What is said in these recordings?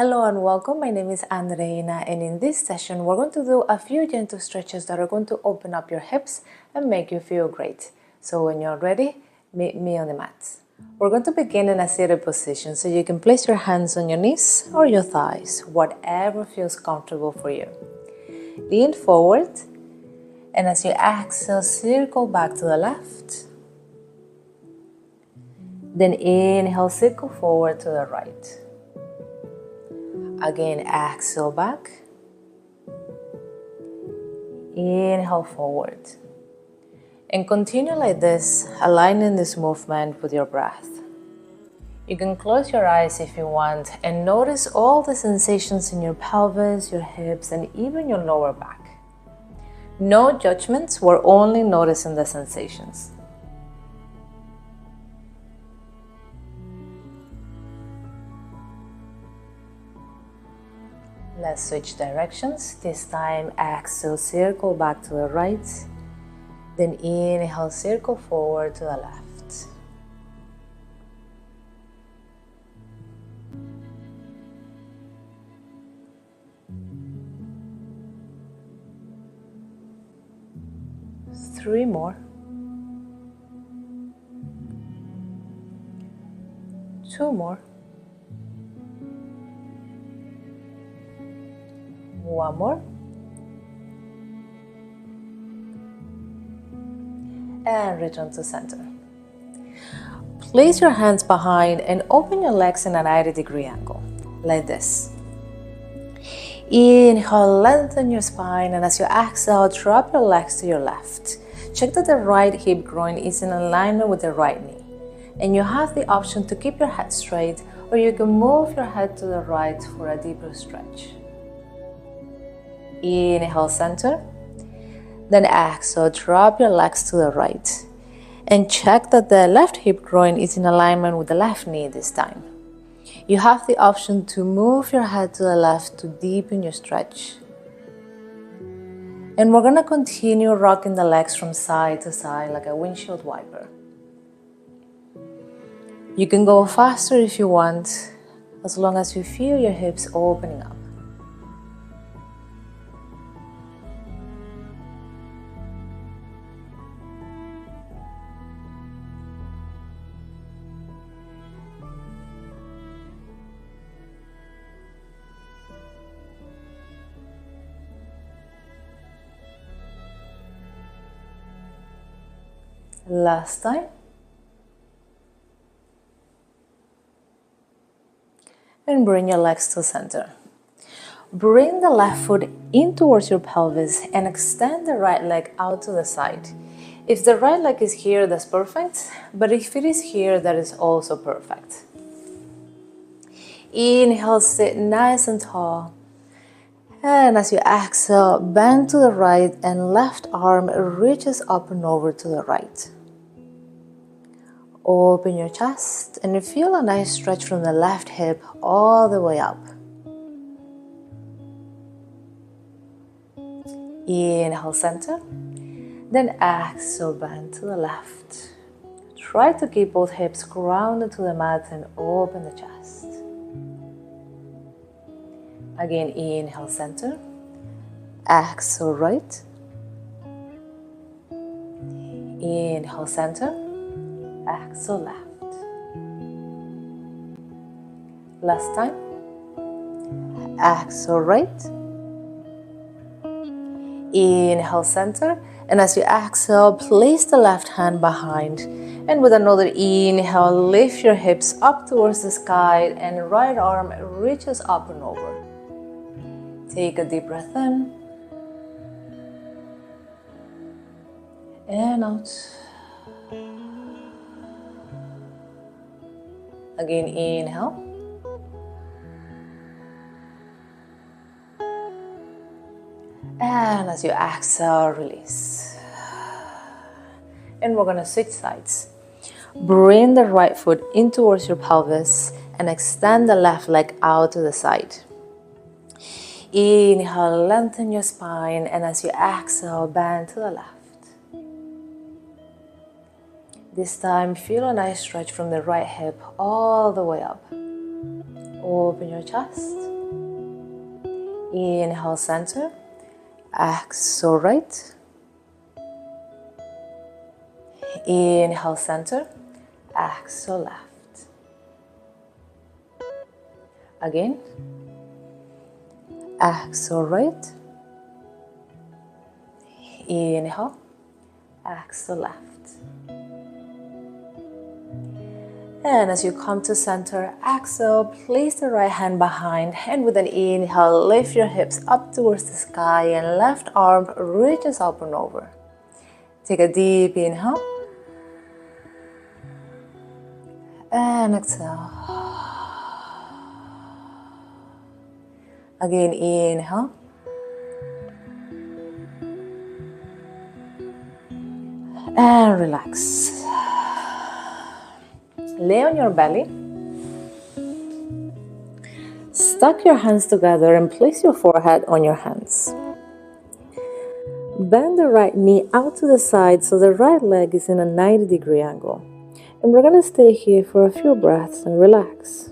Hello and welcome. My name is Andreina, and in this session we're going to do a few gentle stretches that are going to open up your hips and make you feel great. So when you're ready, meet me on the mat. We're going to begin in a seated position, so you can place your hands on your knees or your thighs, whatever feels comfortable for you. Lean forward, and as you exhale, circle back to the left. Then inhale, circle forward to the right. Again, exhale back. Inhale forward. And continue like this, aligning this movement with your breath. You can close your eyes if you want and notice all the sensations in your pelvis, your hips, and even your lower back. No judgments, we're only noticing the sensations. Let's switch directions. This time, exhale, circle back to the right. Then inhale, circle forward to the left. Three more. Two more. One more. And return to center. Place your hands behind and open your legs in a 90-degree angle, like this. Inhale, lengthen your spine, and as you exhale, drop your legs to your left. Check that the right hip groin is in alignment with the right knee. And you have the option to keep your head straight, or you can move your head to the right for a deeper stretch. Inhale, center. Then exhale, drop your legs to the right. And check that the left hip groin is in alignment with the left knee this time. You have the option to move your head to the left to deepen your stretch. And we're going to continue rocking the legs from side to side like a windshield wiper. You can go faster if you want, as long as you feel your hips opening up. Last time. And bring your legs to center. Bring the left foot in towards your pelvis and extend the right leg out to the side. If the right leg is here, that's perfect. But if it is here, that is also perfect. Inhale, sit nice and tall. And as you exhale, bend to the right and left arm reaches up and over to the right. Open your chest and feel a nice stretch from the left hip all the way up. Inhale, center. Then exhale, bend to the left. Try to keep both hips grounded to the mat and open the chest. Again, inhale, center. Exhale, right. Inhale, center. Exhale, left. Last time. Exhale, right. Inhale, center. And as you exhale, place the left hand behind. And with another inhale, lift your hips up towards the sky and right arm reaches up and over. Take a deep breath in. And out. Again, inhale. And as you exhale, release. And we're going to switch sides. Bring the right foot in towards your pelvis and extend the left leg out to the side. Inhale, lengthen your spine, and as you exhale, bend to the left. This time, feel a nice stretch from the right hip all the way up. Open your chest. Inhale, center. Exhale, right. Inhale, center. Exhale, left. Again. Exhale, right. Inhale. Exhale, left. And as you come to center, exhale, place the right hand behind, and with an inhale, lift your hips up towards the sky and left arm reaches up and over. Take a deep inhale. And exhale. Again, inhale. And relax. Lay on your belly. Stuck your hands together and place your forehead on your hands. Bend the right knee out to the side so the right leg is in a 90-degree angle. And we're going to stay here for a few breaths and relax.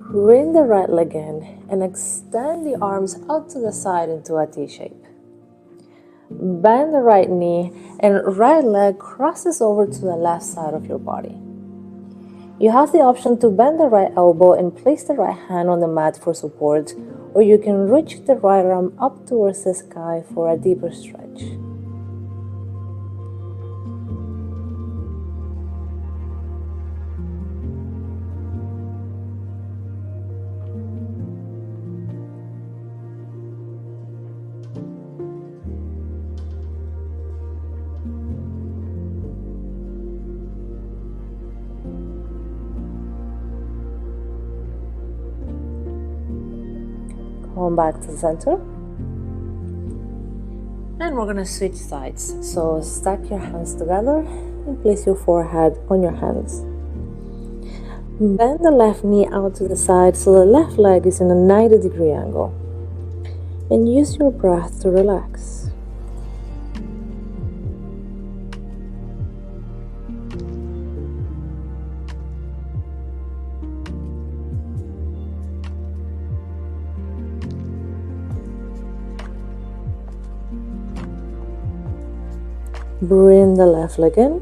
Bring the right leg in and extend the arms out to the side into a T shape. Bend the right knee and right leg crosses over to the left side of your body. You have the option to bend the right elbow and place the right hand on the mat for support, or you can reach the right arm up towards the sky for a deeper stretch. Come back to the center. And we're going to switch sides. So stack your hands together and place your forehead on your hands. Bend the left knee out to the side so the left leg is in a 90-degree angle. And use your breath to relax. Bring the left leg in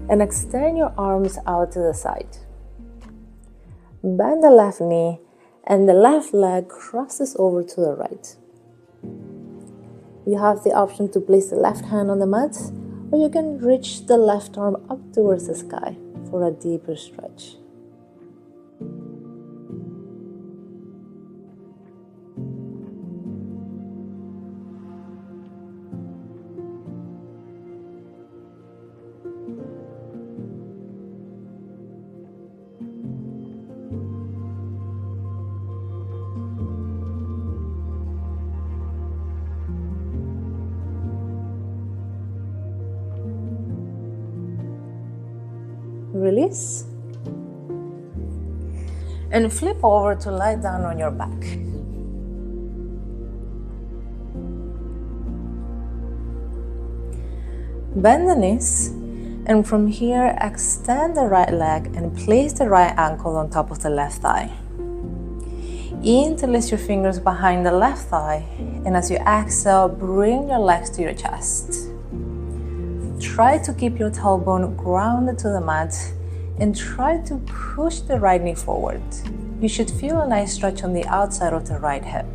and extend your arms out to the side. Bend the left knee and the left leg crosses over to the right. You have the option to place the left hand on the mat, or you can reach the left arm up towards the sky for a deeper stretch. Release. And flip over to lie down on your back. Bend the knees, and from here extend the right leg and place the right ankle on top of the left thigh. Interlace your fingers behind the left thigh, and as you exhale, bring your legs to your chest. Try to keep your tailbone grounded to the mat and try to push the right knee forward. You should feel a nice stretch on the outside of the right hip.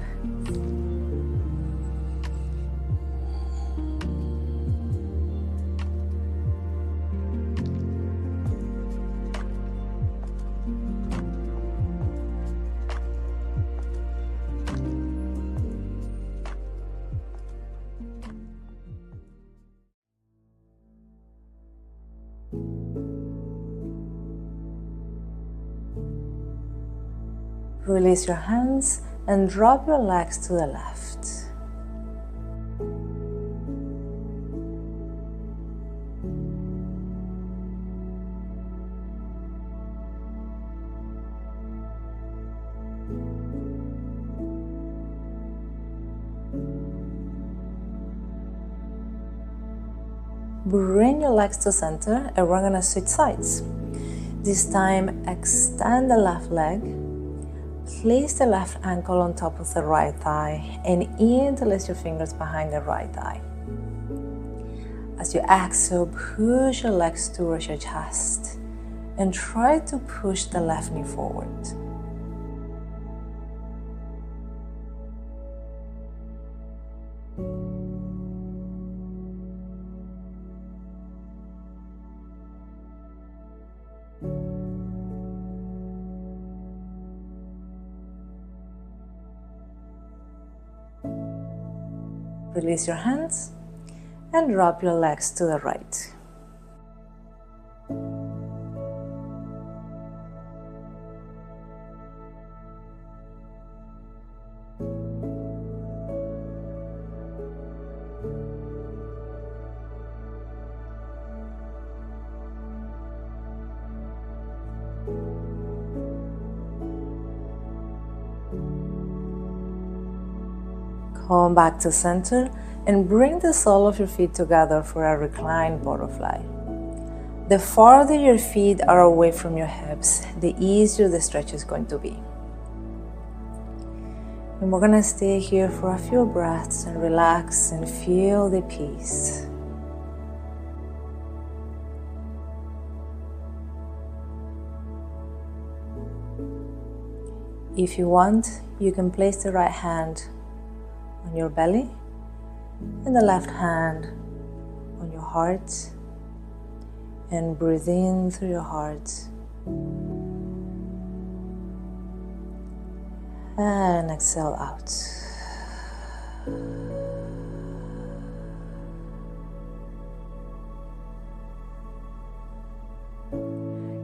Release your hands and drop your legs to the left. Bring your legs to center and we're gonna switch sides. This time, extend the left leg, place the left ankle on top of the right thigh, and interlace your fingers behind the right thigh. As you exhale, push your legs towards your chest and try to push the left knee forward. Release your hands and drop your legs to the right. Come back to center and bring the sole of your feet together for a reclined butterfly. The farther your feet are away from your hips, the easier the stretch is going to be. And we're gonna stay here for a few breaths and relax and feel the peace. If you want, you can place the right hand on your belly and the left hand on your heart, and breathe in through your heart and exhale out.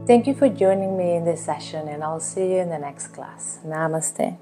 Thank you for joining me in this session, and I'll see you in the next class. Namaste.